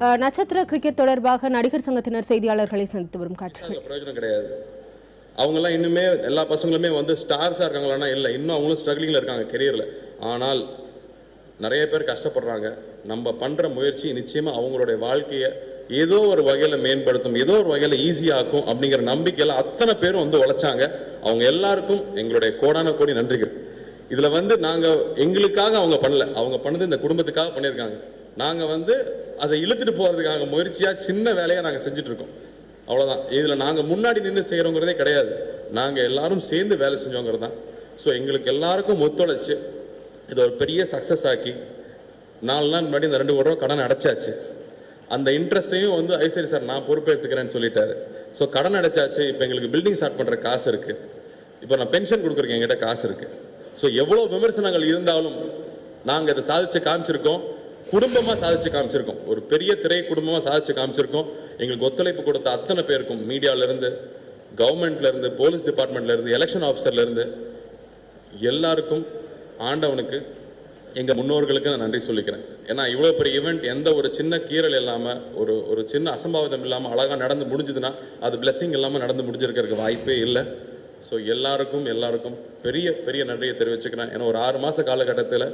நட்சத்திர கிரிக்கெட் தொடர்பாக நடிகர் சங்கத்தினர் செய்தியாளர்களை சந்தித்து வரும் காட்சிகள் பிரயோஜனம் கிடையாது. அவங்கெல்லாம் இன்னுமே எல்லா பசங்களுமே வந்து ஸ்டார்ஸா இருக்காங்களா? இல்லை, இன்னும் அவங்களும் ஸ்ட்ரகிளிங்ல இருக்காங்க கெரியர்ல. ஆனால் நிறைய பேர் கஷ்டப்படுறாங்க. நம்ம பண்ற முயற்சி நிச்சயமா அவங்களுடைய வாழ்க்கையை ஏதோ ஒரு வகையில மேம்படுத்தும், ஏதோ ஒரு வகையில ஈஸியாக்கும் அப்படிங்கிற நம்பிக்கையில அத்தனை பேரும் வந்து உழைச்சாங்க. அவங்க எல்லாருக்கும் எங்களுடைய கோடான கோடி நன்றிகள். இதுல வந்து நாங்க எங்களுக்காக அவங்க பண்ணல, அவங்க பண்ணது இந்த குடும்பத்துக்காக பண்ணியிருக்காங்க. நாங்க வந்து அதை இழுத்துட்டு போறதுக்காக முயற்சியா சின்ன வேலையா நாங்க செஞ்சுட்டு இருக்கோம், அவ்வளவுதான். இதுல நாங்க முன்னாடி நின்று செய்யறோங்கிறதே கிடையாது, நாங்க எல்லாரும் சேர்ந்து வேலை செஞ்சோங்கிறது தான். ஸோ எங்களுக்கு எல்லாருக்கும் ஒத்துழைச்சு இதை ஒரு பெரிய சக்சஸ் ஆக்கி 4 நாள் முன்னாடி இந்த 2 கோடி ரூபா கடன் அடைச்சாச்சு. அந்த இன்ட்ரெஸ்டையும் வந்து ஐசரி சார் நான் பொறுப்பேற்றுக்கிறேன்னு சொல்லிட்டாரு. ஸோ கடன் அடைச்சாச்சு. இப்போ எங்களுக்கு பில்டிங் ஸ்டார்ட் பண்ற காசு இருக்கு, இப்போ நான் பென்ஷன் கொடுக்குறேன், என்கிட்ட காசு இருக்கு. ஸோ எவ்வளவு விமர்சனங்கள் இருந்தாலும் நாங்க இதை சாதிச்சு காமிச்சிருக்கோம், குடும்பமா சாதிச்சு காமிச்சிருக்கோம், ஒரு பெரிய திரை குடும்பமா சாதிச்சு காமிச்சிருக்கோம். எங்களுக்கு ஒத்துழைப்பு கொடுத்த அத்தனை பேருக்கும், மீடியால இருந்து, கவர்மெண்ட்ல இருந்து, போலீஸ் டிபார்ட்மெண்ட்ல இருந்து, எலெக்ஷன் ஆஃபீஸர்ல இருந்து எல்லாருக்கும், ஆண்டவனுக்கு, எங்க முன்னோர்களுக்கு நான் நன்றி சொல்லிக்கிறேன். ஏன்னா இவ்வளவு பெரிய ஈவெண்ட் எந்த ஒரு சின்ன கீறல் இல்லாம, ஒரு சின்ன அசம்பாவிதம் இல்லாம அழகா நடந்து முடிஞ்சதுன்னா அது பிளஸிங் இல்லாம நடந்து முடிஞ்சிருக்கிறதுக்கு வாய்ப்பே இல்லை. ஸோ எல்லாருக்கும் பெரிய பெரிய நன்றியை தெரிவிச்சுக்கிறேன். ஏன்னா ஒரு 6 மாச காலகட்டத்தில்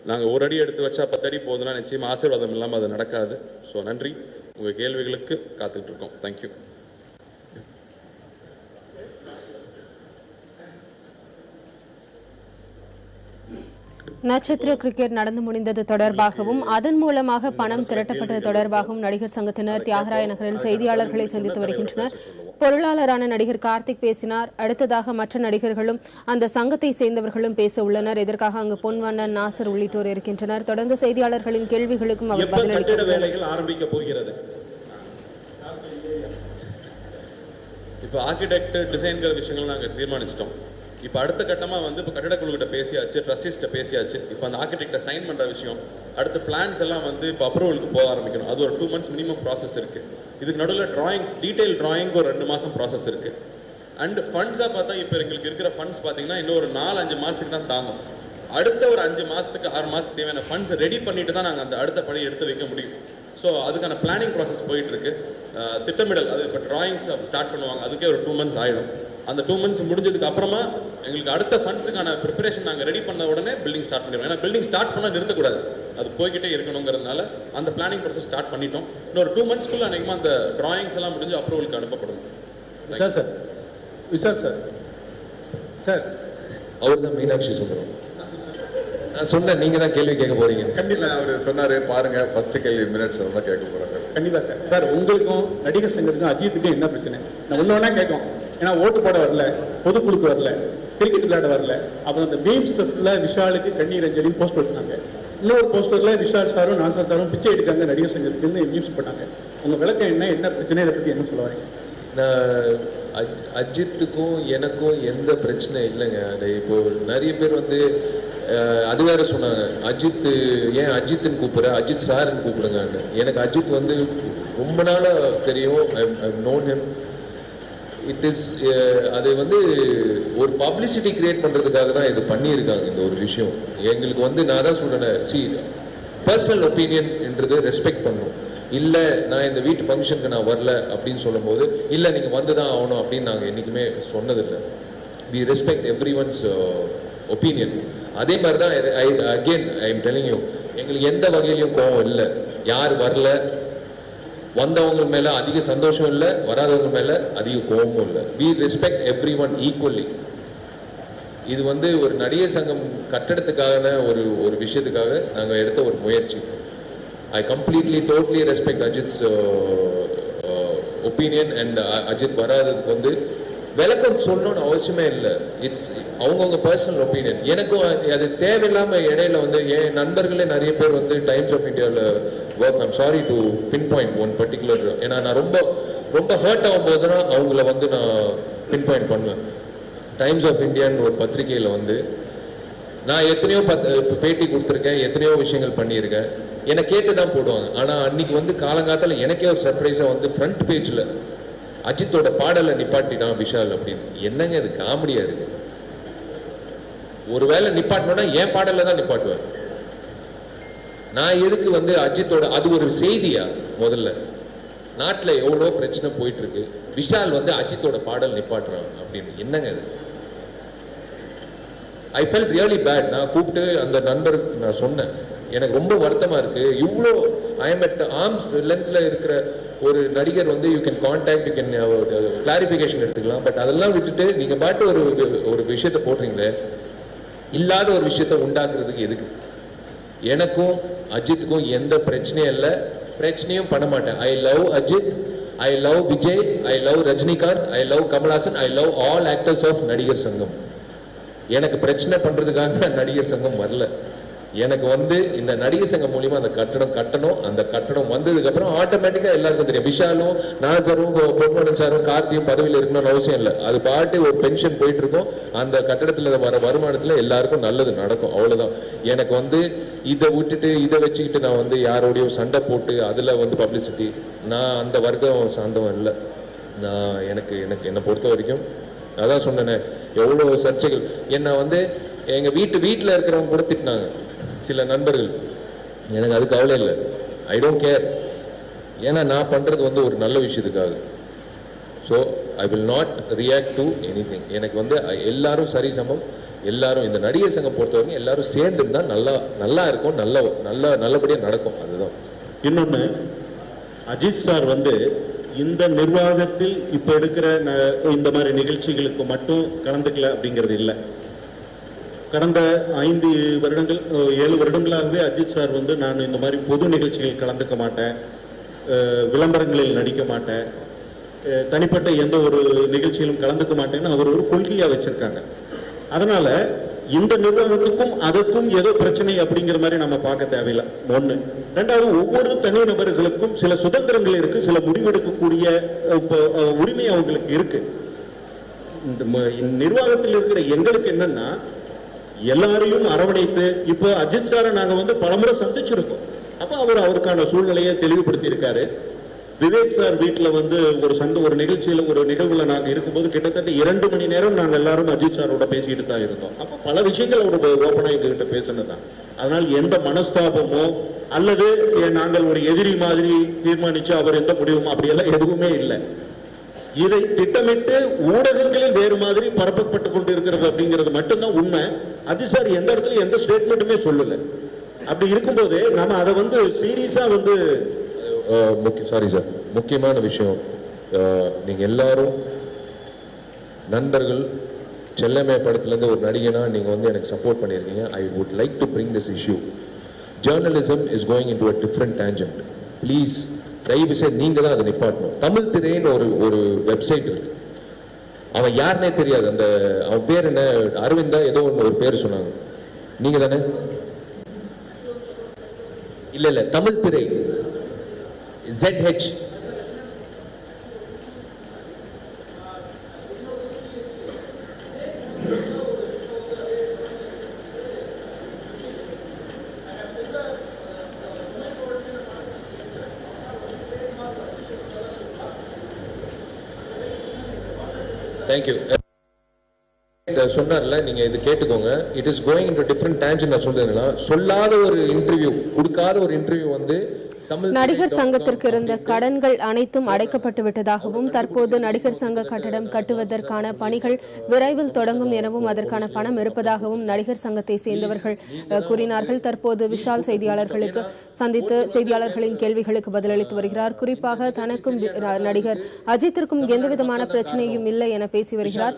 நாங்கள் ஒரு அடி எடுத்து வச்சா 10 அடி போகுதுன்னா நிச்சயமா ஆசீர்வாதம் இல்லாமல் அது நடக்காது. ஸோ நன்றி, உங்கள் கேள்விகளுக்கு காத்துட்டு இருக்கோம். தேங்க்யூ. நட்சத்திர கிரிக்கெட் நடந்து முடிந்தது தொடர்பாகவும் அதன் மூலமாக பணம் திரட்டப்பட்டது தொடர்பாகவும் நடிகர் சங்கத்தினர் தியாகராய நகரில் செய்தியாளர்களை சந்தித்து வருகின்றனர். பொருளாளரான நடிகர் கார்த்திக் பேசினார். அடுத்ததாக மற்ற நடிகர்களும் அந்த சங்கத்தை சேர்ந்தவர்களும் பேச உள்ளனர். இதற்காக அங்கு பொன்வண்ணன், நாசர் உள்ளிட்டோர் இருக்கின்றனர். தொடர்ந்து செய்தியாளர்களின் கேள்விகளுக்கும் அவர் பதிலளிக்க வேலைகள் ஆரம்பிக்க போகிறது. இப்போ ஆர்கிடெக்ட் டிசைன்கிற விஷயங்கள் நாங்கள் தீர்மானிச்சிட்டோம். இப்போ அடுத்த கட்டமாக வந்து இப்போ கட்டிடக்குழுக்கிட்ட பேசியாச்சு, ட்ரஸ்டீஸ்கிட்ட பேசியாச்சு. இப்போ அந்த ஆர்கிடெக்டை சைன் பண்ணுற விஷயம், அடுத்த பிளான்ஸ் எல்லாம் வந்து இப்போ அப்ரூவலுக்கு போக ஆரம்பிக்கணும். அது ஒரு 2 months மினிமம் ப்ராசஸ் இருக்குது. இதுக்கு நடுவில் டிராயிங்ஸ், டீடைல் டிராயிங்க்கு ஒரு 2 மாதம் ப்ராசஸ் இருக்குது. அண்ட் ஃபண்ட்ஸாக பார்த்தா இப்போ எங்களுக்கு இருக்கிற ஃபண்ட்ஸ் பார்த்தீங்கன்னா இன்னும் ஒரு 4-5 மாதத்துக்கு தான் தாங்கும். அடுத்த ஒரு 5 மாதத்துக்கு 6 மாதத்துக்கு தேவையான ஃபண்ட்ஸ் ரெடி பண்ணிட்டு தான் நாங்கள் அந்த அடுத்த பணி எடுத்து வைக்க முடியும். ஸோ அதுக்கான பிளானிங் ப்ராசஸ் போயிட்டு இருக்கு. திட்டமிடல், அது இப்போ டிராயிங்ஸ் ஸ்டார்ட் பண்ணுவாங்க, அதுக்கே ஒரு 2 months ஆகிடும். அந்த 2 months முடிஞ்சதுக்கு அப்புறமா எங்களுக்கு அடுத்த ஃபண்ட்ஸுக்கான ப்ரிப்பரேஷன் நாங்கள் ரெடி பண்ண உடனே பில்டிங் ஸ்டார்ட் பண்ணிடுவோம். ஏன்னா பில்டிங் ஸ்டார்ட் பண்ணால் நிறுத்தக்கூடாது, அது போய்கிட்டே இருக்கணுங்கிறதுனால அந்த பிளானிங் ப்ராசஸ் ஸ்டார்ட் பண்ணிட்டோம். இன்னொரு 2 monthsக்குள்ள அன்றைக்குமா அந்த டிராயிங்ஸ் எல்லாம் முடிஞ்சு அப்ரூவலுக்கு அனுப்பப்படும். சார் சார் அவர் தான் மீனாட்சி சுந்தரம். நான் சொன்னேன், நீங்க தான் கேள்வி கேட்க போறீங்க. கண்டிப்பா அவர் சொன்னாரு பாருங்க, ஃபர்ஸ்ட் கேள்வி மீனாட்சி தான் கேட்க போறாங்க. கண்டிப்பா சார். சார் உங்களுக்கும் நடிகர் சங்கத்துக்கும் அஜித்துக்கும் என்ன பிரச்சனை? நான் ஒன்னொன்னா கேட்கும். ஏன்னா ஓட்டு போட வரல, பொதுக்குழுக்கு வரல, கிரிக்கெட் விளையாட வரல. அப்புறம் அந்த மீம்ஸ்ல விஷாலுக்கு கண்ணீர் அஞ்சலி போஸ்ட் போட்டாங்க. இன்னொரு போஸ்டர்ல விஷால் சாரும் நாசர் சாரும் பிச்சை எடுக்காங்க நடிகர் சங்கத்துக்கு மீம்ஸ் போட்டாங்க. உங்க விளக்கம் என்ன பிரச்சனை, இதை பத்தி என்ன சொல்ல வரீங்க? அஜித்துக்கும் எனக்கும் எந்த பிரச்சனை இல்லைங்க. அது இப்போ நிறைய பேர் வந்து அது வேற சொன்னாங்க, அஜித் ஏன் அஜித்னு கூப்பிடுற, அஜித் சார்ன்னு கூப்பிடுங்கன்னு. எனக்கு அஜித் வந்து ரொம்ப நாளா தெரியும். Known him. இட் இஸ் அது வந்து ஒரு பப்ளிசிட்டி கிரியேட் பண்றதுக்காக தான் இது பண்ணியிருக்காங்க. இந்த ஒரு விஷயம் எங்களுக்கு வந்து நான் தான் சொல்றேன், பர்சனல் ஒப்பீனியன் என்றது ரெஸ்பெக்ட் பண்ணணும். இல்லை நான் இந்த வீட்டு ஃபங்க்ஷனுக்கு நான் வரல அப்படின்னு சொல்லும் போது இல்லை நீங்கள் வந்து தான் ஆகணும் அப்படின்னு நாங்கள் என்றைக்குமே சொன்னதில்லை. We respect every one's opinion. அதே மாதிரி தான் again I am telling you, எங்களுக்கு எந்த வகையிலையும் கோபம் இல்லை. யார் வரல, வந்தவங்க மேலே அதிக சந்தோஷம் இல்லை, வராதவங்க மேலே அதிக கோபமும் இல்லை. We respect every one equally. இது வந்து ஒரு நடிகர் சங்கம் கட்டடத்துக்கான ஒரு விஷயத்துக்காக நாங்கள் எடுத்த ஒரு முயற்சி. I completely, totally respect Ajit's opinion and Ajit வராததுக்கு வந்து விளக்கம் சொல்லணும்னு அவசியமே இல்லை. இட்ஸ் அவங்கவுங்க பர்சனல் ஒப்பீனியன். எனக்கும் அது தேவையில்லாமல் இடையில வந்து என் நண்பர்களே நிறைய பேர் வந்து டைம்ஸ் ஆஃப் இந்தியாவில் work, I'm sorry to pin point one particular. ஏன்னா நான் ரொம்ப ரொம்ப ஹர்ட் ஆகும் போது தான் அவங்கள வந்து நான் பின் பாயிண்ட் பண்ணுவேன். டைம்ஸ் ஆஃப் இந்தியான்னு ஒரு பத்திரிகையில் வந்து நான் எத்தனையோ பேட்டி கொடுத்துருக்கேன், எத்தனையோ விஷயங்கள் பண்ணியிருக்கேன். என்னை கேட்டு தான் போடுவாங்க. ஆனால் அன்னைக்கு வந்து காலங்காலத்தில் எனக்கே ஒரு சர்ப்ரைஸாக வந்து ஃப்ரண்ட் பேஜில் அஜித்தோட பாடலை நிப்பாட்டினான் விஷால் அப்படின்னு. என்னங்க இது காமெடியா இருக்கு? ஒருவேளை நிப்பாட்டணும்னா என் பாடல தான் நிப்பாட்டுவேன். நான் எதுக்கு வந்து அஜித்தோட அது ஒரு செய்தியா? முதல்ல நாட்டில் எவ்வளோ பிரச்சனை போயிட்டு இருக்கு, விஷால் வந்து அஜித்தோட பாடல் நிப்பாட்டுறான் அப்படின்னு என்னங்க அது? I felt really bad. நான் கூப்பிட்டு அந்த நண்பருக்கு நான் சொன்னேன், எனக்கு ரொம்ப வருத்தமா இருக்கு, இவ்வளோ ஐ எம் அட் ஆர்ம்ஸ் லென்த்ல இருக்கிற ஒரு நடிகர் வந்து you can contact, you can clarification எடுத்துக்கலாம், பட் அதெல்லாம் விட்டுட்டு நீங்க பாட்டு ஒரு விஷயத்த போடுறீங்களே, இல்லாத ஒரு விஷயத்த உண்டாக்குறதுக்கு எதுக்கு? எனக்கும் அஜித்துக்கும் எந்த பிரச்சனையும் இல்லை, பிரச்சனையும் பண்ண மாட்டேன். I love Ajith, I love Vijay, I love Rajinikanth, I love Kamal Haasan, I love all actors of Nadigar Sangam. எனக்கு பிரச்சனை பண்றதுக்காக நடிகர் சங்கம் வரல. எனக்கு வந்து இந்த நடிகர் சங்கம் மூலியமா அந்த கட்டடம் கட்டணும். அந்த கட்டடம் வந்ததுக்கு அப்புறம் ஆட்டோமேட்டிக்கா எல்லாருக்கும் தெரியும், விஷாலும் நாசரும் பொன்மனன் சாரும் கார்த்தியும் பதவியில் இருக்கணும்னு அவசியம் இல்லை. அது பாட்டு ஒரு பென்ஷன் போயிட்டு இருக்கும். அந்த கட்டடத்துல வர வருமானத்துல எல்லாருக்கும் நல்லது நடக்கும், அவ்வளவுதான். எனக்கு வந்து இதை விட்டுட்டு இதை வச்சுக்கிட்டு நான் வந்து யாரோடையும் சண்டை போட்டு அதுல வந்து பப்ளிசிட்டி, நான் அந்த வர்க்கம் சார்ந்தவன் இல்லை. நான் எனக்கு என்னை பொறுத்த வரைக்கும் அதான் சொன்னேனே, எவ்வளவு சர்ச்சைகள். என்னை வந்து எங்க வீட்டில் இருக்கிறவங்க கூட திட்டினாங்க சில நண்பர்கள். எனக்கு அது கவலை இல்லை, ஐ டோன்ட் கேர். ஏன்னா நான் பண்றது வந்து ஒரு நல்ல விஷயத்துக்காக. So I will not react to anything. எனக்கு வந்து எல்லாரும் சரிசமம். எல்லாரும் இந்த நடிகர் சங்கம் பொறுத்தவரைக்கும் எல்லாரும் சேர்ந்து இருந்தா நல்லா இருக்கும், நல்லபடியாக நடக்கும். அதுதான். இன்னொன்னு, அஜித் சார் வந்து இந்த நிர்வாகத்தில் இப்ப எடுக்கிற இந்த மாதிரி நிகழ்ச்சிகளுக்கு மட்டும் கலந்துக்கல அப்படிங்கிறது இல்லை. கடந்த 5 வருடங்கள் 7 வருடங்களாகவே அஜித் சார் வந்து நான் இந்த மாதிரி பொது நிகழ்ச்சிகளில் கலந்துக்க மாட்டேன், விளம்பரங்களில் நடிக்க மாட்டேன், தனிப்பட்ட எந்த ஒரு நிகழ்ச்சியிலும் கலந்துக்க மாட்டேன்னு அவர் ஒரு கொள்கையா வச்சிருக்காங்க. அதனால இந்த நிர்வாகத்துக்கும் அதுக்கும் ஏதோ பிரச்சனை அப்படிங்கிற மாதிரி நம்ம பார்க்க தேவையில்லை. ஒண்ணு. ரெண்டாவது, ஒவ்வொரு தனி நபர்களுக்கும் சில சுதந்திரங்கள் இருக்கு, சில முடிவெடுக்கக்கூடிய உரிமை அவங்களுக்கு இருக்கு. இந்த நிர்வாகத்தில் இருக்கிற எங்களுக்கு என்னன்னா, எல்லாரையும் அரவணைத்து, இப்போ அஜித் சாரை நாங்க வந்து பலமுறை சந்திச்சிருக்கோம். அப்ப அவருக்கான சூழ்நிலையை தெளிவுபடுத்தி இருக்காரு. விவேக் சார் வீட்டுல வந்து ஒரு நிகழ்ச்சியில ஒரு நிகழ்வுல நாங்க இருக்கும்போது கிட்டத்தட்ட 2 மணி நேரம் நாங்க எல்லாரும் அஜித் சாரோட பேசிட்டு தான் இருந்தோம். அப்ப பல விஷயங்கள் அவர் ஓப்பனா எங்ககிட்ட பேசினதான். அதனால் எந்த மனஸ்தாபமோ அல்லது நாங்கள் ஒரு எதிரி மாதிரி தீர்மானிச்சு அவர் எந்த முடிவும் அப்படியெல்லாம் எதுவுமே இல்லை. இதை திட்டமிட்டு ஊடகங்களில் வேறு மாதிரி பரப்பப்பட்டு கொண்டு இருக்கிறது அப்படிங்கிறது மட்டும்தான் உண்மை. அஜித் சார் எந்த இடத்துல எந்த ஸ்டேட்மெண்ட்டுமே சொல்லல. அப்படி இருக்கும்போது நம்ம அதை வந்து சீரியஸா வந்து சாரி சார், முக்கியமான விஷயம், நீங்க எல்லாரும் நண்பர்கள், செல்லமே படத்துல இருந்து ஒரு நடிகனா நீங்க வந்து எனக்கு சப்போர்ட் பண்ணியிருக்கீங்க. I would like to bring this issue. Journalism is going into a different tangent. Please தயவு செய்து நீங்க தான் அதை நிப்பாட்டணும். தமிழ் திரைன்னு ஒரு வெப்சைட் இருக்கு, அவன் யாருன்னே தெரியாது. அவன் பேர் என்ன, அரவிந்தா ஏதோ ஒரு பேர் சொன்னாங்க, நீங்க தானே? இல்ல தமிழ் திரை ZH. தேங்க்யூ. சொன்னார்ல, நீங்க இது கேட்டுக்கோங்க. It is going into different tangent. நான் சொல்றேன்னா, சொல்லாத ஒரு இன்டர்வியூ, கொடுக்காத ஒரு இன்டர்வியூ வந்து நடிகர் சங்கத்திற்கு இருந்த கடன்கள் அனைத்தும் அடைக்கப்பட்டு விட்டதாகவும், தற்போது நடிகர் சங்க கட்டடம் கட்டுவதற்கான பணிகள் விரைவில் தொடங்கும் எனவும் அதற்கான பணம் இருப்பதாகவும் நடிகர் சங்கத்தை சேர்ந்தவர்கள் கூறினார்கள். தற்போது விஷால் செய்தியாளர்களுக்கு சந்தித்து செய்தியாளர்களின் கேள்விகளுக்கு பதிலளித்து வருகிறார். குறிப்பாக தனக்கும் நடிகர் அஜித்திற்கும் எந்தவிதமான பிரச்சனையும் இல்லை என பேசி வருகிறார்.